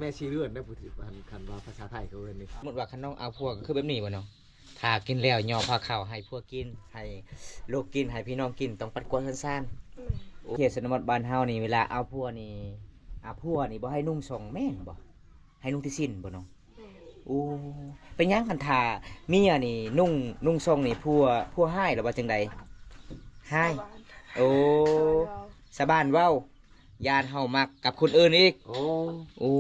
แม่ชีเลื่อนได้ผู้ที่คันว่าภาษาไทยเขาเอิ้นนี่สมมติว่าคันน้องเอาพวกก็คือแบบนี้บ่เนาะถ้ากินแล้วย่อผ้าขาวให้พวกกินให้ลูกกินให้พี่น้องกินต้องปัดกวาดซ่านๆโอเคสนมบ้านเฮานี่เวลาเอาพวกนี่บ่ให้นุ่งส่งแม่นบ่ให้นุ่งที่สิ้นบ่น้องโอ้เป็นหยังคันท่าเมียนี่นุ่งส่งนี่พัวให้หรือว่าจังใดให้โอ้สะบ้านเว้ายานเฮามักกับคนอื่นอีกโอ้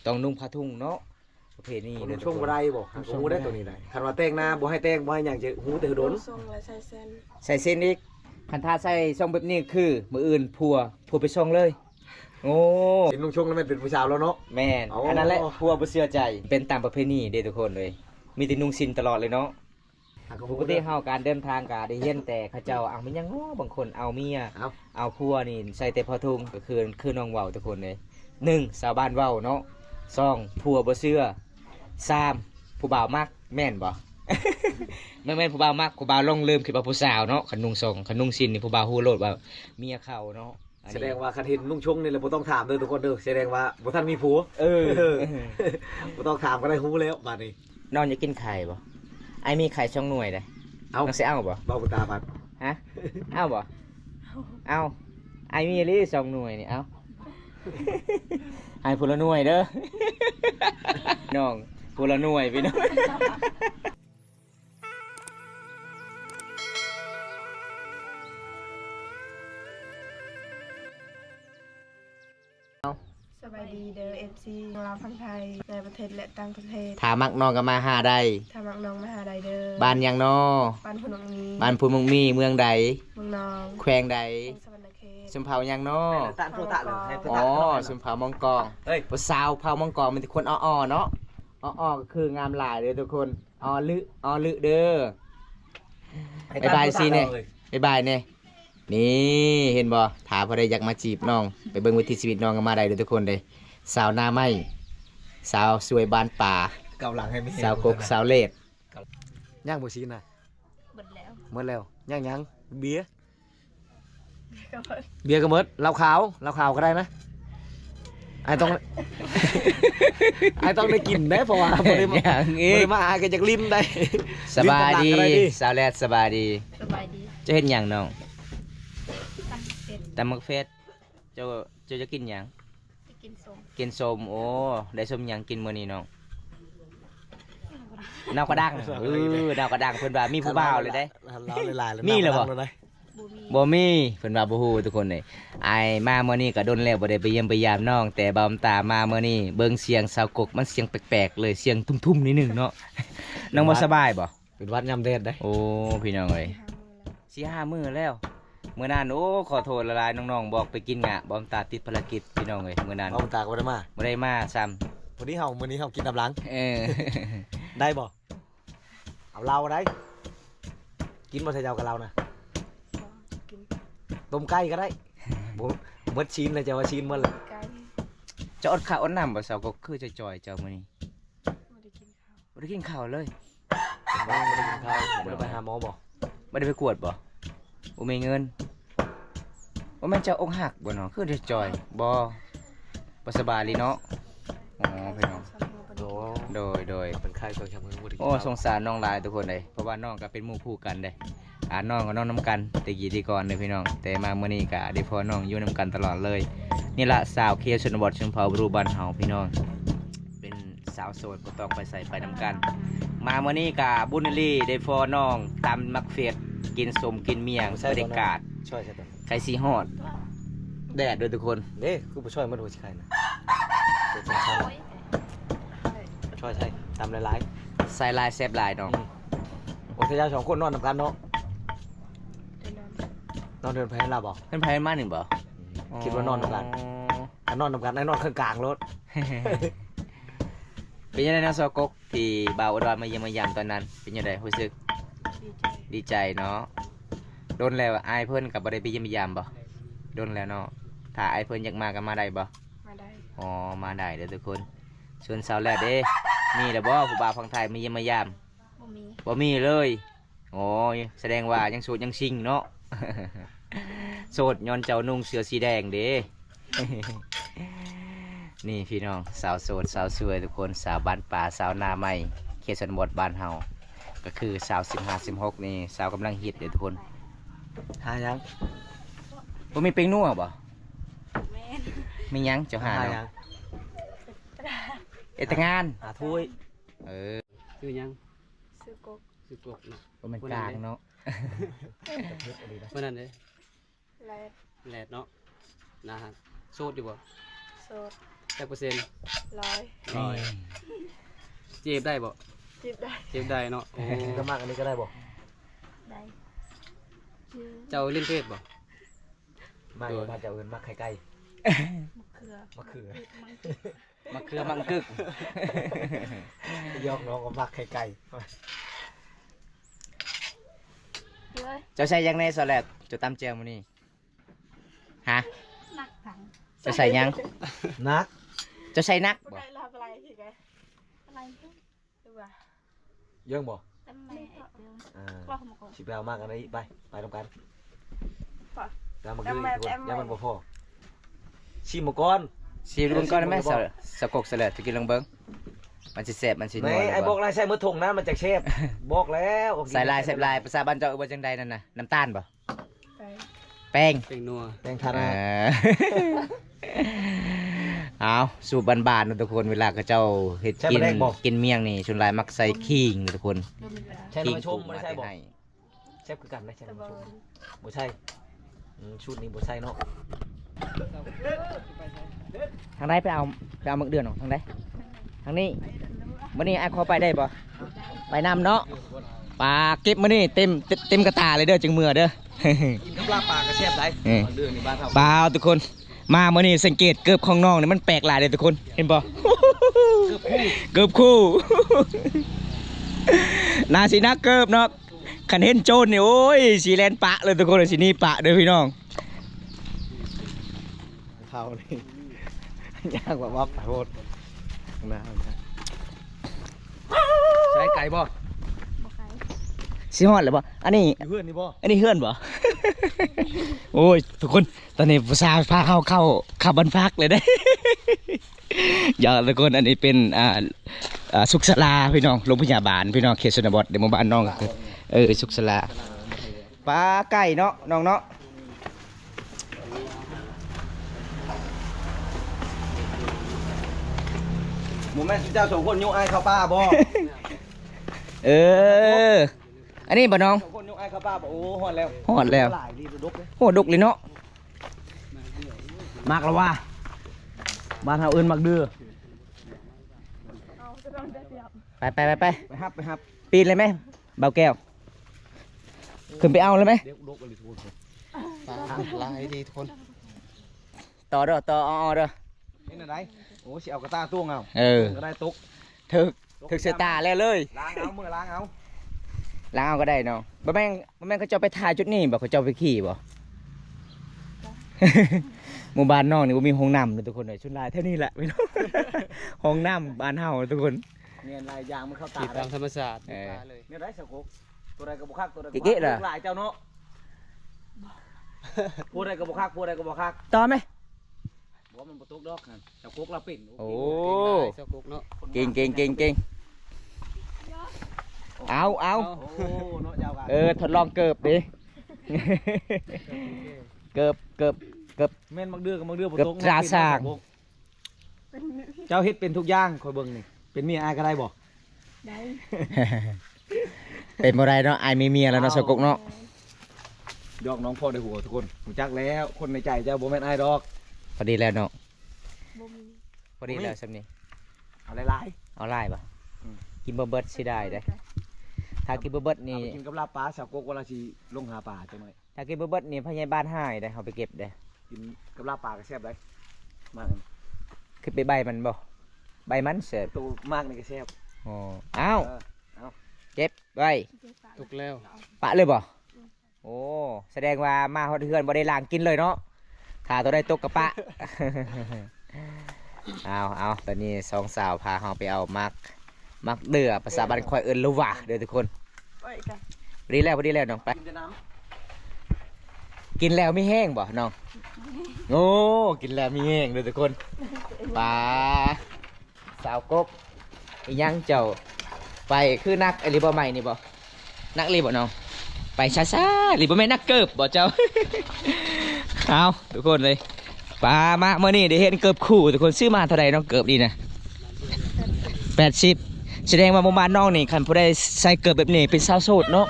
ต้องนุ่งผ้าทุ่งเนาะประเภทนี้เลยช่วงบ่ได้บ่ฮู้ได้ตัวนี้ได้คันว่าแต่งหน้าบ่ให้แต่งบ่ให้หยังจะฮู้แต่โดนส่งและใส่เส้นใส่เส้นอีกคันท่าใส่ส่งแบบนี้คือมื้ออื่นพัวไปส่งเลยโอ้เป็นนุ่งชงแล้วมันเป็นผู้สาวแล้วเนาะแม่นอันนั้นแหละพัวบ่เชื่อใจเป็นตามประเพณีเด้ทุกคนเลยมีแต่นุ่งสิ้นตลอดเลยเนาะปกติเฮาการเดินทางก็ได้เห็นแต่เขาเจ้าเอามันยังง้อบางคนเอาเมียเอาผัวนี่ใส่แต่ผ้าทุ่งก็คือน้องเว้าทุกคนเลย1ชาวบ้านเว้าเนาะ2ผัวบ่เชื่อ3ผู้บ่าวมักแม่นบ่ แม่นผู้บ่าวมักผู้บ่าวลงลืมคือว่าผู้สาวเนาะคันนุ่งส่งคันนุ่งสิ้นนี่ผู้บ่าวฮู้โลดว่าเมียเข้าเนาะแสดงว่าคันเห็นนุ่งชงนี่แหละบ่ต้องถามเด้อทุกคนเด้อแสดงว่าบ่ทันมีผัวบ่ต้องถามก็ได้ฮู้แล้วบัดนี้น้องอยากกินไข่บ่ไอ้มีไข่ช่องหน่วยเด้เอาสิเอาบ่เบาตาบัดฮะเอาบ่เอาไอ้มีอีหลี2หน่วยนี่เอาให้ผู้ละหน่วยเด้อน้องผู้ละหน่วยพี่น้องสบายดีเด้อ FC ของเราทั้งไทยในประเทศและต่างประเทศถ้ามักน้องก็มาหาได้ถ้ามักน้องมาหาได้เด้อบ้านยังน้อบ้านพุนงมีบ้านพุนมงมีเมืองใดเมืองนองแขวงใดสวรรณเขตชุมเผายังน้ออ๋อชุมเผามังกรผู้สาวเผามังกรมันเป็นคนอ้อๆเนาะอ้อๆก็คืองามหลายเด้อทุกคนอ้อลึเด้อบ๊ายบายสิเนี่ยบ๊ายบายเนี่ยนี่เห็นบ่ถามพอได้อยากมาจีบน้องไปเบิ่งวิถีชีวิตน้องกันมาได้เด้อทุกคนเลยสาวหน้าไม้สาวสวยบ้านป่าเก่าหลังให้มีสาวกกสาวเล็ดย่างบ่ซีนน่ะหมดแล้วย่างเบียร์ก็หมดเหล้าขาวก็ได้นะไอ้ต้องได้กินได้เพราะว่าบ่ได้มาอาก็จากลิ้นได้สบายดีสาวแรดสบายดีจะเห็นหยังน้องตำมักเฟสเจ้าจะกินหยังกินส้มโอ้ได้ส้มหยังกินมื้อนี้น้องนาวกระดังนาวกระดังเพิ่นว่ามีผู้บ่าวเลยเด้มีเหรอบ่มีเพิ่นว่าบ่ฮู้ทุกคนเลยไอ้มามื้อนี้ก็ดนแล้วบ่ได้ไปเยี่ยมไปยามน้องแต่บ่ตามามื้อนี้เบิ่งเสียงสาวกกมันเสียงแปลกๆเลยเสียงทุ่มๆนิดนึงเนาะน้องบ่สบายบ่เป็นวัดยามแดดได้โอ้พี่น้องเอ้ย4-5 มื้อแล้วมื้อนั้นโอ้ขอโทษละลายน้องๆบอกไปกินงะบ่ตาติดภารกิจพี่น้องเอ้ยมื้อนั้นบ่ตาก็บ่ได้มาซ้ำมื้อนี้เฮากินน้ำล้างได้บ่เอาเราได้กินบ่ใส่เจ้ากับเรานะต้มไก่ก็ได้หมดชิ้นเลยจะว่าชิ้นหมดเลยจะอดข้าวอดน้ำบ่สาวก็คือจะจ่อยเจ้ามื้อนี้บ่ได้กินข้าวเลยบ่ได้กินข้าวบ่ได้ไปหาหมอบ่บ่ได้ไปกวดบ่บ่มีเงินว่าแม่นเจ้าอกหักบ่เนาะคือจะจ่อยบ่สบายลีเนาะอ๋อพี่น้องโดยเป็นไข้ก็ยังบ่ได้กินโอ้สงสารน้องหลายทุกคนเลยเพราะว่าน้องก็เป็นหมู่คู่กันเด้น้องกับน้องน้ำกันแต่กี่ที่ก่อนเลยพี่น้องแต่มาเมื่อนี้ก็ได้พอน้องอยู่น้ำกันตลอดเลยนี่ละสาวเคชนบทชนเผ่าบรูบันเฮาพี่น้องเป็นสาวโสดก็ต้องไปใส่ไปน้ำกันมาเมื่อนี้ก็บุญลีได้พอน้องตำมักเฟียดกินสมกินเมียงบรรยากาศช่วยใช่ตัวไข่สีฮอดแดดด้วยทุกคนเด้คือผู้ช่วยมาดูสิใครนะช่วยใช่ตำหลายใส่ลายแซ่บลายน้องโอ้ยเจ้า2คนนอนนำกันเนาะนอนเดินแพ้เราบอกเพิ่นไผมา1บ่คิดว่านอนนำกันนอนนำกันไอ้นอนข้างกลางรถเป็นยังไงนะซอกกที่บ่าวอุดรมาเยี่ยมมายามตอนนั้นเป็นยังไงรู้สึกดีใจเนาะโดนแล้วไอ้เพิ่นกับบ่ได้ไปเยี่ยมยามบ่โดนแล้วเนาะถ้าไอ้เพิ่นอยากมาก็มาได้บ่มาได้อ๋อมาได้เด้อทุกคนส่วนสาวแรกเด้มีแล้วบ่ผู้บ่าวฝั่งไทยมาเยี่ยมมายามบ่มีเลยโอ้ยแสดงว่ายังโสดยังซิงเนาะโสดย้อนเจ้านุ่งเสื้อสีแดงเด้ นี่พี่น้องสาวโสดสาวสวยทุกคนสาวบ้านป่าสาวนาใหม่เขตชนบทบ้านเฮาก็คือสาว15-16นี่สาวกำลังฮิตเด้อทุกคน หายัง บ่มีเป็งนัวบ่ แม่น มีหยังเจ้าหา หา เนาะ ยัง เอดแต่งาน หาถ้วย เออ ชื่อหยัง ซื้อกก ชื่อกบเนาะ บ่แม่นกลางเนาะ เมื่อนั้นเลย แลด แหลดเนาะนะฮะโซดอยู่บ่ โสด จักเปอร์เซ็นต์ ร้อย ร้อยเจ็บได้บ่ จีบได้ เจ็บได้เนาะโอ้ ก็มากอันนี้ก็ได้บ่ ได้ เจ้าเล่นเฟซบ่ มากมาจะเอาเงินมากไข่ไก่ มะเขือ มะเขือ มะเขือมังกึก ยอกน้องก็มากไข่ไก่ เลย เจ้าใส่หยังในสแลดเจ้าตำแจ่วมื้อนี้ฮะ หนักถัง เจ้าใส่หยัง นัก เจ้าใส่นัก บ่ บ่ ได้รับอะไรทีไงอะไรดูว่า เยังบ่ แต่แม่เดียว อ่า ก็ขโมย สิไปเอามากอันนี้ไปทำกัน ป่ะ แล้วมันคือ แม่ ทุกคน แม่ ยังมันบ่พอชิมมาก่อน สิเบิ่งก่อนได้ไหมสะกกสแลดจะกินลองเบิ่งมันสิแซ่บมันสินั ไม่ ว ไอ้บอกลายใส่มือถุงนะมันจะเชฟบอกแล้ว ใส่ลายแซ่บลายภาษาบ้านเจ้าเอิ้นว่าจังใดนั่นน่ะน้ำตาลบ่ ไป แป้ง เป็นนัว แตงทา เอ นา อ เอาสูบบานๆนะทุกคนเวลาเขาเจ้าเฮ็ดกินเมี่ยงนี่ชุนลายมักใส่ขิงนะทุกคน ใช่ ขิ น้ำชม ปรุง ไม่ใช่บอก ให้ เชฟคือกันไหมใช่ ตะ น้ำ บ ช อ ม ล บ่ใช่ชุดนี้บ่ใช่เนาะ ทางใดไปเอาหมึกเดือนของทางใดทางนี้มื้อนี้ไอ้ขอไปได้บ่ไปนำเนาะปลาเก็บมื้อนี้เต็มกระตาเลยเด้อจึงมือเด้อ กินกับลาบปลากระเชฟได้ เออ เดือนนี้บ้านเรา เปล่าทุกคนมามื้อนี้สังเกตเกือบของน้องนี่มันแปลกหลายเลยทุกคนเห็นบ่ เกือบคู่ นาสินะเกือบเนาะคันเห็นโจรนี่โอ้ยสีแลนปะเลยทุกคนสินี่ปะเด้อพี่น้อง เขานี่ยากกว่าวับโทษนะใช้ไก่บ่ บ่ใคร สิฮอดแล้วบ่อันนี้ อยู่เพื่อนนี่บ่ อันนี้เฮือนบ่ โอ้ยทุกคนตอนนี้ผู้สาวพาเข้าขับบันพักเลยได้ อย่าทุกคนอันนี้เป็นสุขศาลาพี่น้องโรงพยาบาลพี่น้องเขตชนบทเดี๋ยวหมู่บ้านน้องก็คือสุขศาลาปลาไก่เนาะน้องเนาะหมู่แม่เจ้าสองคนยกไอ้ข้าวป้าบ่ เอออันนี้บ่น้อง สองคนยกไอ้ข้าวป้าบ่โอ้ฮอดแล้ว ฮอดแล้ว หลายรีบดุกเลย โหดุกเลยเนาะ มากแล้วว่าบ้านเฮาเอิ้นมักเดือ เอาจะต้องได้เปรียบ ไป ไปฮับไปฮับ ปีนเลยไหมเบาแก้วขึ้นไปเอาเลยไหม เด็กดุกเลยทุกคน ลายดีทุกคน ต่อเด้อต่อเอาเด้อ นี่น่ะได้โอ้สิเอากระตาตุ้งเอา ก็ได้ตุก ถึกเสยตาแล้วเลย ล้างเอามือล้างเอา ล้างเอาก็ได้เนาะบ่แม่นเขาเจ้าไปถ่ายจุดนี้บ่เขาเจ้าไปขี่บ่ หมู่บ้านน้องนี่บ่มีห้องน้ำเลยทุกคนเลยชุนลายเท่านี้แหละพี่น้อง ห้องน้ำบ้านเฮาทุกคน เนียนลายยางมันเข้าตา ติด ได้ ตามธรรมชาติ เออ ตาเลย เนี่ยได้สกุกตัวใดก็บ่คักตัวใดก็ เก๊ะๆเหรอ หลายเจ้าเนาะผู้ใดก็บ่คักผู้ใดก็บ่คัก ต่อไหม บ่มันบ่ตกดอกนั่นสกุกเราปิ่น โอ้ เจ้ากุกเนาะ เก่งเอา โอ้เนาะยาวกัน ทดลองเกิบดิ เกิบ แม่นมักเดือกับมักเดือบ่ เกือบ ตก ตราสร้าง เจ้าเฮ็ดเป็นทุกอย่างคอยเบิ่งนี่เป็นเมียอายก็ได้บ่ ได้ เป็นบ่ได้เนาะอายมีเมียแล้วเนาะสกุกเนาะ ยอกน้องพ่อได้หัวทุกคนรู้จักแล้วคนในใจเจ้าบ่แม่นอายดอก พอดีแล้วเนาะ บ่มี พอดีแล้วสำนี้ เอาหลาย เอาไล่ป่ะ อืม กินบ่เบิดสิได้เด้อถ้ากินบ่เบิด ๆ นี่ เอาไปกินกับลาบปลาสกุกเวลาสิลงหาปลาจังหน่อย ถ้ากินบ่เบิดนี่พยาบาลหายได้เอาไปเก็บเด้อ กินกับลาบปลาก็แซ่บได้มาก คือไปใบมันบ่ใบมันเสร็จ ตัวมากนี่ก็แซ่บ อ๋ออ้าว เอา เจ็บไว้ ตุกแล้ว ปะเลยบ่โอ้แสดงว่ามาฮอดเฮือนบ่ได้ล้างกินเลยเนาะถ้าตัวได้ตกกระปะ เอาตอนนี้สองสาวพาเฮาไปเอามักเดือภาษาบ้านค่อยเอิ้นลูว่ะเด้อทุกคน ไปกัน พอดีแล้วน้องไป กินแต่น้ กินแล้วไม่แห้งบ่น้องโอ้กินแล้วไม่แห้งเลยทุกคนปลาสาวกบอีหยังเจ้าไปคือนักอะไรบ่ใหม่นี่บ่นักรีบ่น้องไปช้าๆหรือบ่แม่นนักเกิบบ่เจ้า เอาทุกคนเลยปลามาเมื่อนี้ได้เห็นเกิบคู่ทุกคนซื้อมาเท่าไหร่น้องเกิบดีนะ80แสดงว่าหมู่บ้านน้องนี่คันผู้ใดใส่เกิบแบบนี้เป็นสาวโสดเนาะ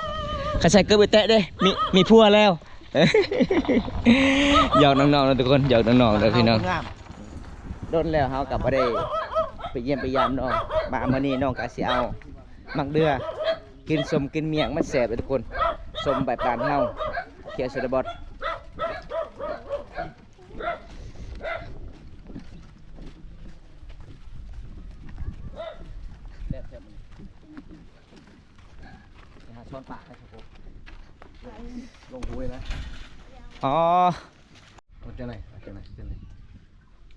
คันใส่เกิบไปแตะเด้มีผัวแล้ว หยอกน้องๆนะทุกคนหยอกน้องๆเลยพี่น้องโดนแล้วเฮากลับบ่ได้ไปเยี่ยมไปยามน้องมาเมื่อนี้น้องก็สิเอามักเดือกินสมกินเมียงมันแสบเลยทุกคนสมแบบบ้านเฮาเขียวสดบดช้อนปากให้ครับลงหูเลยนะอ๋อ มันจะไหน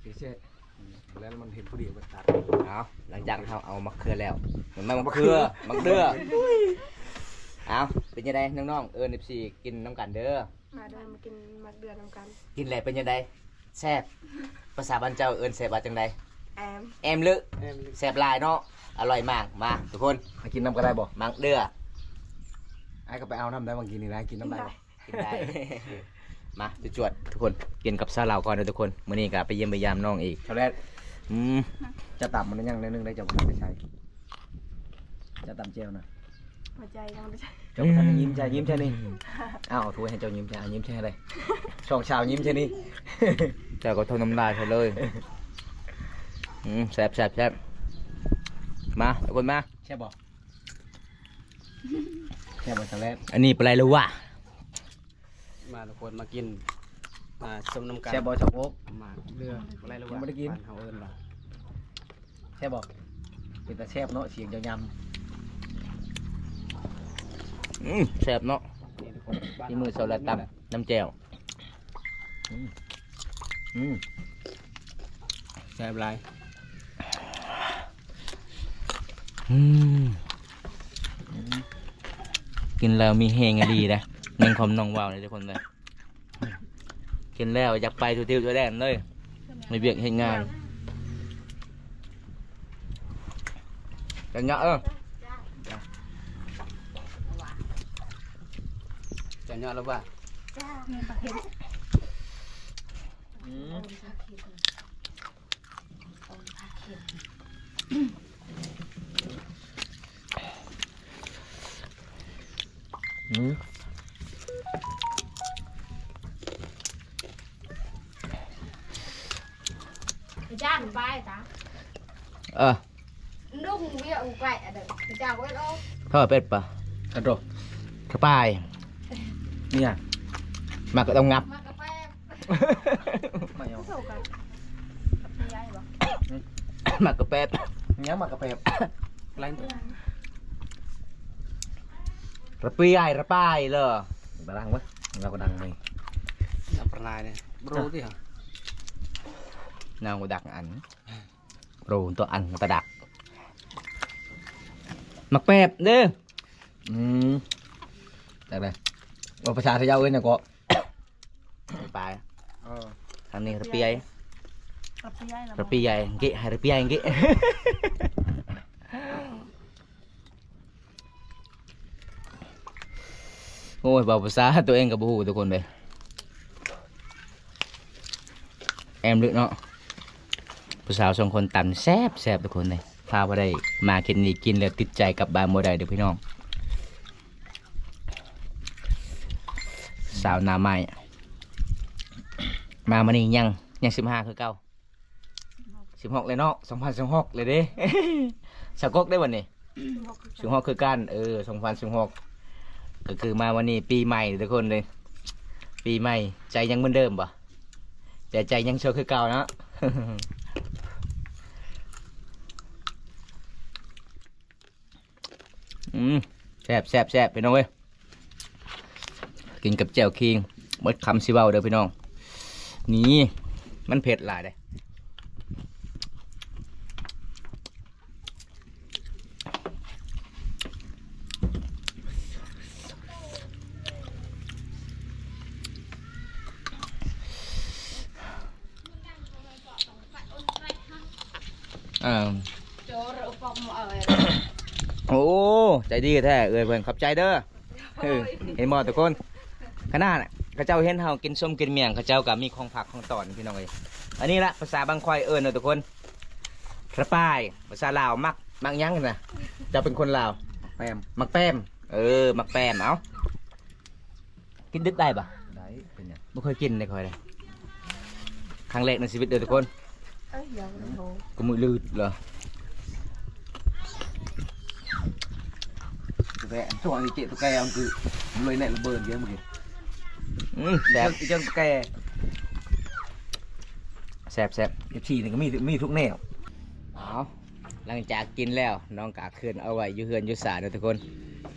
พี่เช่แล้วมันเห็นผู้เดียวมันตัด เอาหลังจากเราเอามะเขือแล้วเหมือนมะเขือมะเขือเอาเป็นยังไงน้องๆFCกินน้ำกันเด้อ มาเดินมากินมักเดือนนำกัน กินแล้วเป็นยังไงแซ่บภาษาบ้านเจ้าแซ่บว่าจังได แอม แอมลึแซ่บหลายเนาะอร่อยมากมาทุกคน มากินน้ำก็ได้บ่ มักเดือ ไอ้ก็ไปเอาน้ำได้บางทีนี่นะกินน้ำได้บ่ กินได้ มาจวดๆทุกคนกินกับซาลาวก่อนนะทุกคนมื้อนี้ก็ไปเยี่ยมไปยามน้องอีก เท่าแรกจะตับมันยังนึงได้จะบ่ได้ใช้จะตับเจลนะ หัวใจยังไม่ใช่ เจ้าท่านยิ้มใจยิ้มแค่นี้อ้าวถ้วยให้เจ้ายิ้มใจยิ้มแค่อะไรช่องชาวยิ้มแค่นี้ เจ้าก็ทนน้ำลายไปเลยแซ่บมาทุกคนมา ใช่บ่แค่บ่ทางแรก อันนี้เป็นไรรู้วะ มาทุกคนมากินส้มน้ำกัน แช่บ่ชอบโอ๊ก มาเรืออะไรรู้ว่า ยังไม่ได้กิน บ้าเฮาเอิ้นว่า แช่บ่เป็นตาแซ่บเนาะเสียงยำ แซ่บเนาะ นี่ทุกคนบ้าน ที่มือโซลาตำน้ำแจ่ว แซ่บหลาย กินแล้วมีแหงอะดีนะแมงคอมน้องว่าวเลยทุกคนเลยกินแล้วอยากไปทุกทิวทุกแดนเลยในเวียกเห็นงานกันเนาะจะยอดแล้วว่า cha mình bay ta เออ lúc bây giờ quậy ở đây cha quậy đâu ทอดเป็ดปะ กระโดด กระปาย เนี่ย มาก็ต้องงับ mà cà phê ไม่เอา ถูกกันกับพี่ยายบอก มากระเป็ด เนี้ยมากระเปบ ไรตัว ระเปียระปายเลย ดังวะเราก็ดังเลย น้ำปลาเนี่ยบรูที่เหรอน างก็ดักอันโปรตัวอันตะดักมักเป็ดเด้อ จากไหนว่าประชาชนเย้าเอ้ยเนี่ยก็ ปลายทางนี้ระเปีย กับพี่ยาย ระเปียเกะให้ระเปียเกะ โอ้ยบอกภาษาตัวเองกับบูทุกคนเลยแอมลึกเนาะผู้สาวสองคนตันแซ่บทุกคนเลยพาไปได้มากินนี่กินแล้วติดใจกับบานโมได้เดี๋ยวพี่น้องสาวหนาใหม่มามันนี่ยัง15คือเก่า16เลยเนาะ2016เลยเด้ สาวกกได้วันนี้16คือกัน2016ก็คือมาวันนี้ปีใหม่ทุกคนเลยปีใหม่ใจยังเหมือนเดิมป่ะแต่ใจยังโชว์คือเก่าเนาะ แซ่บพี่น้องเว้ยกินกับแจ่วคิงหมดคำสิเว้าเด้อพี่น้องนี่มันเผ็ดหลายเลย rồi phong ở โอ้ใจดีแท้เอ้ยเพิ่นขอบใจเด้อเห็นบ่ทุกคนขนาดเขาเจ้าเห็นเฮากินส้มกินเมี่ยงเขาเจ้าก็มีของผักของตอนพี่น้องเอ้ยอันนี้ละภาษาบางควายเอิ้นเด้อทุกคนกระป้ายภาษาลาวมักหยังกันนะเจ้าเป็นคนลาว แปม มักแป้มมักแป้มเอากินดึกได้ปะ ได้เป็นหยัง ไม่เคยกินเลยคอยเลยครั้งแรกในชีวิตเด้อทุกคน เอ้ยยังไม่โทร ก็มือลืดเหรอ ตัวแกช่วงนี้เจ๊ตัวแกมันคือเลยเนี่ยระเบิดเยอะเมื่อกี้ แซ่บ เจ้าตัวแก แซ่บแซ่บ FC นี่ก็มีทุกแนว เอาหลังจากกินแล้วน้องกาคืนเอาไว้อยู่เฮือนอยู่ศาลเด้อทุกคน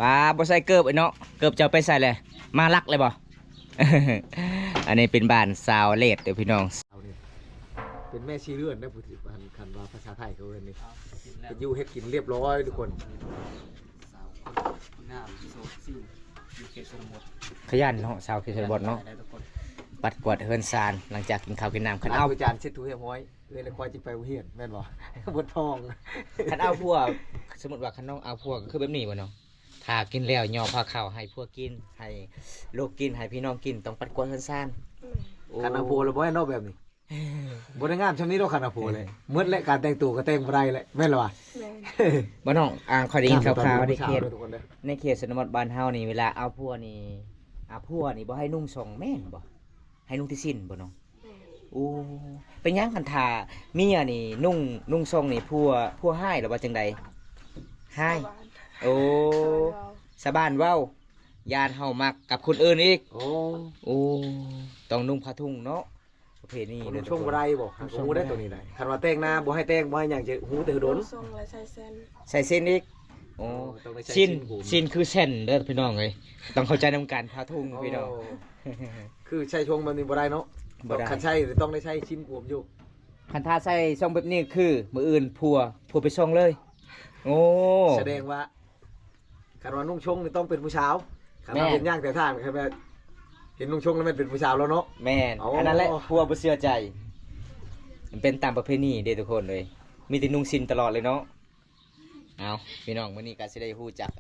ปลาบ่ใส่เกิบไอ้เนาะเกิบจะเอาไปใส่เลยมาลักเลยบ่ อันนี้เป็นบ้านสาวเลดเด้อพี่น้อง เอาเนี่ยเป็นแม่ชีเลื่อนนะผู้ที่คันว่าภาษาไทยเขาเอิ้นนี่เป็นอยู่เฮ็ดกินเรียบร้อยทุกคน สาวคนงามโซซิ่งอยู่เขตชนบท ขยันเนาะสาวเขตบดเนาะ ได้ทุกคน ปัดกวาดเฮือนซานหลังจากกินข้าวกินน้ำคัน เอา เอา ไปจานเช็ดถูเรียบร้อยเลยแล้วควายจิไปเฮียนแม่นบ่ บดทอง คันเอาพวกสมมติว่าคันน้องเอาพวกก็คือแบบนี้บ่เนาะถ้ากินแล้วย่อผ้าขาวให้พวกกินให้ลูกกินให้พี่น้องกินต้องปัดกวาดเฮือนซาน คันอาโพแล้วบ่ให้นอกแบบนี้บ่ได้งามชำนี้ดอกคันอาโพเลยหมดและการแต่งตัวก็แต่งบ่ได้แหละแม่นล่ะวะ แม่น บ่น้องอ่างคอยได้ยินข่าวๆในเขต ทุกคนเด้อ ในเขตชนบทบ้านเฮานี่เวลาเอาพวกนี่บ่ให้นุ่งส่งแม่นบ่ให้นุ่งที่สิ้นบ่น้อง แม่น โอ้เป็นหยังคันทาเมียนี่นุ่งทรงนี่พัวให้หรือว่าจังใดให้ บ้าน โอ้ เรา สะบ้านเว้ายานเฮามักกับคนอื่นอีก โอ้ โอ้ต้องนุ่งผ้าทุ่งเนาะประเพณี ผม เด้อ ช่วงบ่ได้บ่หาก็ฮู้ได้ตัวนี้ได้คันว่าแต่งหน้าบ่ให้แต่งบ่ให้หยังจะฮู้แต่โดน ทรงและใส่เส้น ใส่เส้นอีกโอ้ ต้องได้ใช้ สิ้น ผม สิ้นคือเส้นเด้อพี่น้องเอ้ยต้องเข้าใจนำกันผ้าทุ่งพี่น้อง โคือใช้ช่วงมันนี่บ่ได้เนาะ บ่ได้ คันใช้ต้องได้ใช้ชิ้นผมอยู่ คันทาใส่ทรงแบบนี้คือมื้ออื่นพัวไปส่งเลย โอ้ แสดงว่าคันว่านุ่งชงนี่ต้องเป็นผู้สาวคัน แม่ ว่าเห็นย่างแต่ทางคือแบบเห็นนุ่งชงแล้วมันเป็นผู้สาวแล้วเนาะ แม่น โอ้ อันนั้นแหละพัวบ่เชื่อใจมันเป็นตามประเพณีเด้อทุกคนเลย มีแต่นุ่งสิ้นตลอดเลยเนาะเอาพี่น้องมื้อนี้ก็สิได้ฮู้จัก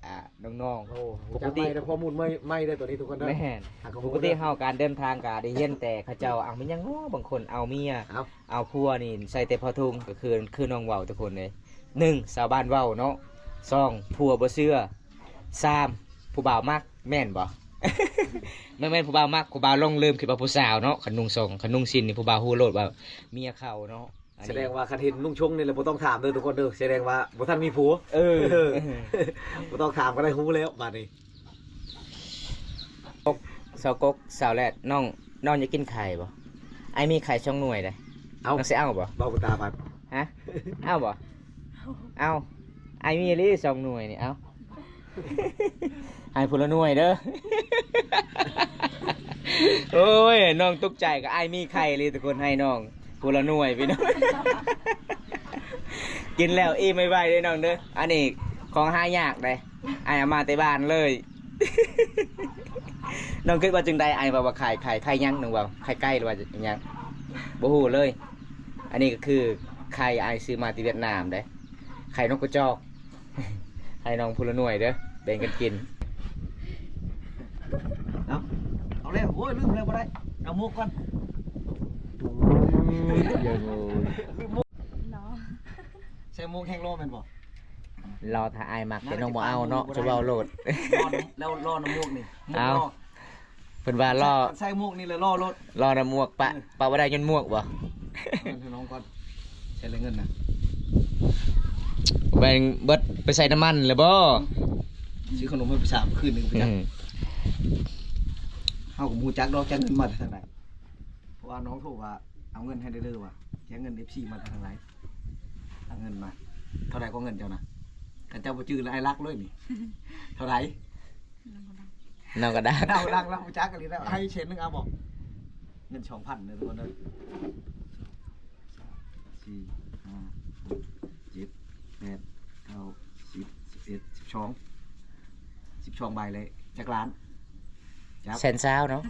น้อง โอ้ ๆ ปกติแต่ข้อมูลไม่ได้ตัวนี้ทุกคนเด้อ แม่น ปกติเฮาการเดินทางก็ได้เห็นแต่เขาเจ้าเอามันยังง้อบางคนเอาเมีย เอา เอาพัวนี่ใส่แต่พอทุงก็คือน้องเว้าทุกคนเลย1ชาวบ้านเว้าเนาะ2พัวบ่เชื่อ3ผู้บ่าวมักแม่นบ่ แม่นผู้บ่าวมักผู้บ่าวลงลืมคือว่าผู้สาวเนาะขันนุ่งทรงขันนุ่งสิ้นนี่ผู้บ่าวฮู้โลดว่าเมียเขาเนาะอัน แส นี้ ดงว่าคันเห็นนุ่งชงนี่แหละบ่ต้องถามเด้อทุกคนเด้อแสดงว่าบ่ทันมีผัว เออ บ่ต้องถามก็ได้ฮู้แล้วบัดนี้ สาวกกสาวแรดน้องอยากกินไข่บ่ไอ้มีไข่ช่องหน่วยเลย เอา น้องสิเอาบ่ เบาตาพัด ฮะเอาบ่เอาไอ้มีอีหลี2หน่วยนี่เอาให้ผู้ละหน่วยเด้อ โอ้ยน้องตกใจกับไอ้มีไข่เลยทุกคนให้น้องผู้ละหน่วยพี่น้อง กินแล้วอิ่มไม่ไหวเลยน้องเด้ออันนี้ของหายากเลยไอ้เอามาแต่บ้านเลย น้องคิดว่าจึงใดไอ้ว่าไข่ยังหนึ่งว่าไข่ไก่หรือว่าจังยังบ่ฮู้เลย อันนี้ก็คือไข่ไอ้ซื้อมาที่เวียดนามเด้ไข่นกกระจอก ให้น้องผู้ละหน่วยเด้อแบ่งกันกิน เอาแล้วโอ้ยลืมแล้วบ่ได้เอาหมวกก่อน เนาะ ใส่หมวกแห้งรอแม่นบ่ รอถ้าไอ้ายมักแต่น้องบ่เอาเนาะจะเว้าโลด แล้วรอน้ำหมวกนี่หมวก เอา รอ เพิ่นว่ารอ ใส่หมวกนี่เลยรอรถ รอน้ำมวกปะบ่ได้ยนต์มวกบ่ ให้น้องก่อนใช้เงินนะ แบ่งเบิดไปใส่น้ำมันเลยบ่ ซื้อขนมให้ไป3คืนนึงไป อื จัก ม เฮาก็ฮู้จักดอกจักเงินมาจากทางไหนเพราะว่าน้องโทรว่าเอาเงินให้ได้เด้อว่ะแกเงิน FC มาจากทางไหนเอาเงินมาเท่าไหร่ก็เงินเจ้านะกันเจ้าบ่จื้อแล้วไอ้รักเลยนี่ เท่าไหร่ น้องก็ได้ เราดังเราจักกันเลยแล้วให้เชนนึงเอาบอกเงิน2,000เลยทุกคนเลย4 5 6 7 8 9 10 11 12ใบเลยจากร้านจับ แสนซาวเนาะ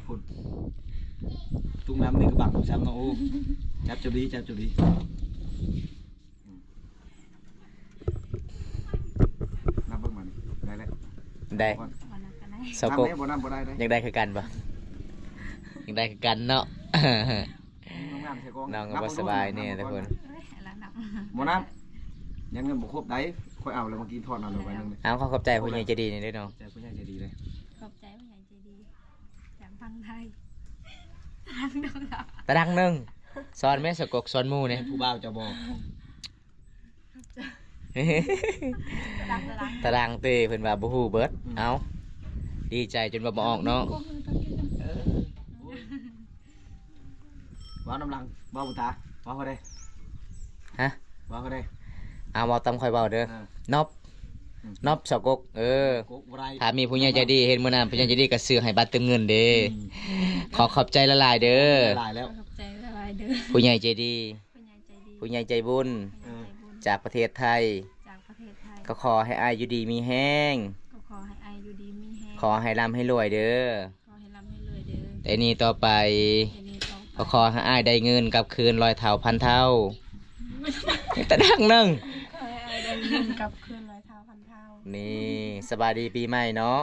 คุณตุ้งน้ำนี่กระบังซ้ำน้องโอ้จับจุดดี ได้ วันนั้นกันได้ สาวกก น้ำบ่น้ำบ่ได้ได้ ยังได้คือกันปะยังได้คือกันเนาะ น้องงามใช่กอง น้องก็บ่สบายแน่ทุกคน เอ้ยแล้วนับ บ่น้ำยังเงินบ่ครบได้ค่อยเอาแล้วเมื่อกี้ทอดเอาไปนึง เอาขอบใจผู้ใหญ่ใจดีนี่ด้วยเนาะ ใจผู้ใหญ่ใจดีเลย ขอบใจผู้ใหญ่ใจดีแถมพังไทยพังดงดา ตะดังหนึงสอนแม่สาวกกสอนหมู่เนี่ย ผู้บ่าวจะบอก ดังดัง ตารางเต้เพิ่นว่าบ่ฮู้เบิดเอาดีใจจนว่าบ่ออกเนาะ ว่าน้ำลังว่าบุตาว่าเขาได้ ฮะ ว่าเขาได้ เอาเว้าตามค่อยเว้าเด้อ เออน บนบสาวกกกกไร ถ้ามีผู้ใหญ่ใจดีเห็นมื้อนั้นผู้ใหญ่ใจดีก็ซื้อให้บัตรเติมเงินเด้ขอขอบใจละลายๆเด้อ หลายแล้ว ขอบใจละลายเด้อ ผู้ใหญ่ใจดี ผู้ใหญ่ใจดี ผู้ใหญ่ใจบุญ ผู้ใหญ่ใจบุญ จากประเทศไทย จากประเทศไทย ก็ขอให้อายอยู่ดีมีแห้ง ก็ขอให้อายุดีมีแฮง ขอให้ร่ำให้รวยเด้อ ขอให้ร่ำให้รวยเด้อ แต่นี่ต่อไป เดี๋ยวนี้ต้อง ก็ขอให้อายได้เงินกลับคืนร้อยเท่าพันเท่าแต่ดังหนึง ขอให้อายได้เงินกลับคืนร้อยเท่าพันเท่า นี่สบายดีปีใหม่เนาะ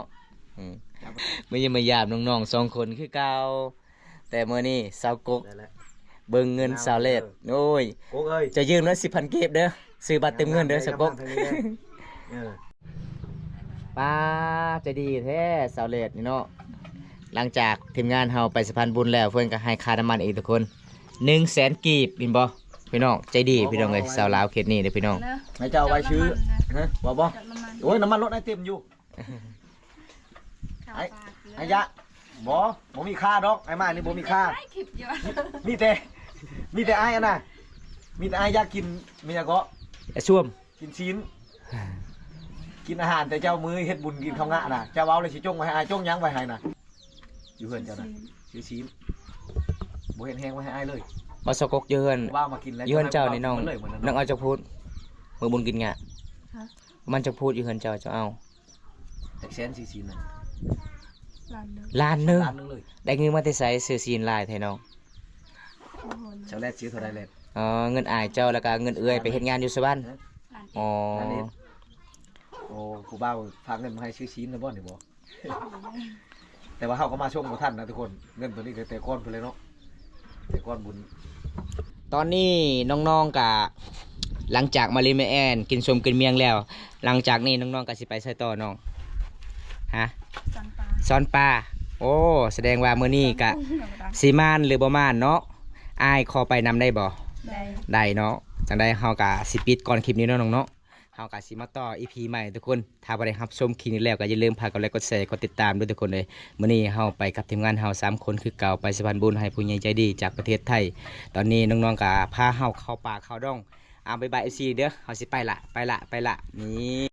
ไม่ยังมายามน้องๆ2คนคือเก่าแต่มื้อนี้สาวกก ได้แล้ว เบิ่งเงินสาวเล็ดโอ้ย กกเอ้ย จะยืมเงิน10,000เก็บเด้อซื้อบัตรเต็มเงินเด้อสาวกก ป้าใจะดีแท้สาวเล็ดนี่เนาะหลังจากทีมงานเฮาไปสะพานบุญแล้วเพิ่นก็ให้ค่าน้ำมันอีกทุกคน100,000กีบเห็นบ่พี่น้องใจดีพี่น้องเอ้ยสาวลาวเขตนี้เด้อพี่น้อง เด้อ ให้เจ้าไว้ชื่อฮะว่าบ่ จัดน้ำมัน โอ้ยน้ำมันรถไอ้เต็มอยู่ ข้าว ไอ้ ปลาเกลือ ไอ้ยะบ่มีค่าดอกไอ้มานี่บ่มีค่า ไอ้คลิปเยอะ มีแต่ไอ้อันน่ะมีแต่ไอ้อยากกินมีแต่ก็ ไอ้ช่วม กินชิ้น กินอาหารแต่เจ้ามือเฮ็ดบุญกินข้าวงะน่ะเจ้าเอาเลยสิจงไว้ให้อ้ายจงหยังไว้ให้น่ะอยู่เฮือนเจ้าน่ะซื้อชิ้นบ่เห็นแฮงไว้ให้อ้ายเลย บ่สาวกกอยู่เฮือน ว่ามากินแล้ว อยู่เฮือนเจ้านี่น้อง เลยเหมือนนั้น น้องเอาจะพูดมือบุญกินงะ ฮะ มันจะพูดอยู่เฮือนเจ้าจะเอา แต่แสนซื้อชิ้นน่ะ ล้านหนึ่ง ล้านหนึง ล้านหนึงเลย ได้เงินมาแต่ไสซื้อซีนลายไทน้อง โอ้โห เจ้าแรกซื้อเท่าใดเลย อ๋อเงินอายเจ้าแล้วก็เงินเอื้อยไปเฮ็ดงานอยู่สวรรค์ ร้าน อ๋อ อันนี้ โอ้ผู้บ่าวฝากเงินมาให้ซื้อชิ้นนะบ่นี่บ่แต่ว่าเฮาก็มาช่วงบ่ทันนะทุกคนเงินตัวนี้แต่ก้อนพุ่นเลยเนาะแต่ก้อนบุญ ตอนนี้น้องๆกะหลังจากมารีแม่แอนกินสมกินเมียงแล้ว หลังจากนี้น้องๆก็สิไปใส่ต่อน้องฮะ จันปลา ซ้อนปลาโอ้แสดงว่ามื้อนี้กะสิมานหรือบ่มานเนาะอ้ายขอไปนำได้บ่ ได้ ได้เนาะจังได้เฮากะสิปิดก่อนคลิปนี้เนาะน้องเนาะเฮากะสิมาต่อ EP ใหม่ทุกคนถ้าบ่ได้รับชมคลิปนี้แล้วก็อย่าลืมพากดไลค์กดแชร์กดติดตามด้วยทุกคนเลยมื้อนี้เฮาไปกับทีมงานเฮา3คนคือเก่าไปสะพานบุญให้ผู้ใหญ่ใจดีจากประเทศไทย ตอนนี้น้องๆก็พาเฮาเข้าป่าเข้าดงบ๊ายบาย FC เด้อเฮาสิไปละนี่